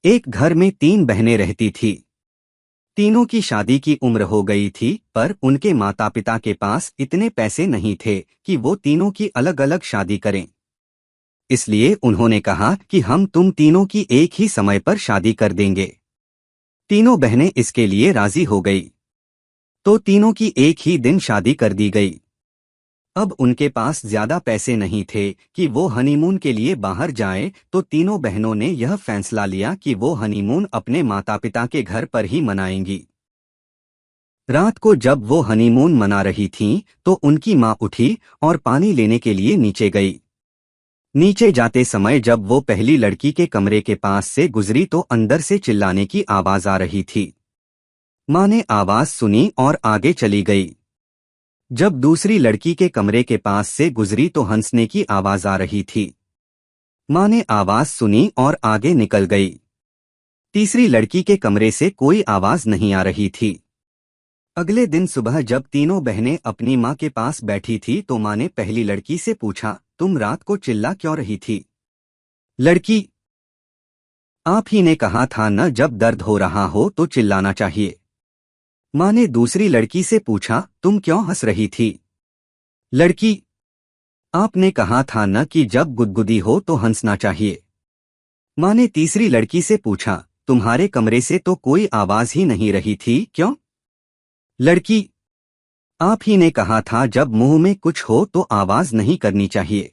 एक घर में 3 बहनें रहती थी। तीनों की शादी की उम्र हो गई थी, पर उनके माता पिता के पास इतने पैसे नहीं थे कि वो तीनों की अलग अलग शादी करें। इसलिए उन्होंने कहा कि हम तुम तीनों की एक ही समय पर शादी कर देंगे। तीनों बहनें इसके लिए राजी हो गई, तो तीनों की एक ही दिन शादी कर दी गई। अब उनके पास ज्यादा पैसे नहीं थे कि वो हनीमून के लिए बाहर जाएं, तो तीनों बहनों ने यह फैसला लिया कि वो हनीमून अपने माता पिता के घर पर ही मनाएंगी। रात को जब वो हनीमून मना रही थीं, तो उनकी माँ उठी और पानी लेने के लिए नीचे गई। नीचे जाते समय जब वो पहली लड़की के कमरे के पास से गुजरी तो अंदर से चिल्लाने की आवाज आ रही थी। माँ ने आवाज सुनी और आगे चली गई। जब दूसरी लड़की के कमरे के पास से गुजरी तो हंसने की आवाज आ रही थी। माँ ने आवाज सुनी और आगे निकल गई। तीसरी लड़की के कमरे से कोई आवाज नहीं आ रही थी। अगले दिन सुबह जब तीनों बहनें अपनी माँ के पास बैठी थी तो माँ ने पहली लड़की से पूछा, तुम रात को चिल्ला क्यों रही थी? लड़की: आप ही ने कहा था न, जब दर्द हो रहा हो तो चिल्लाना चाहिए। माँ ने दूसरी लड़की से पूछा, तुम क्यों हंस रही थी? लड़की: आपने कहा था न कि जब गुदगुदी हो तो हंसना चाहिए। माँ ने तीसरी लड़की से पूछा, तुम्हारे कमरे से तो कोई आवाज ही नहीं रही थी, क्यों? लड़की: आप ही ने कहा था जब मुंह में कुछ हो तो आवाज नहीं करनी चाहिए।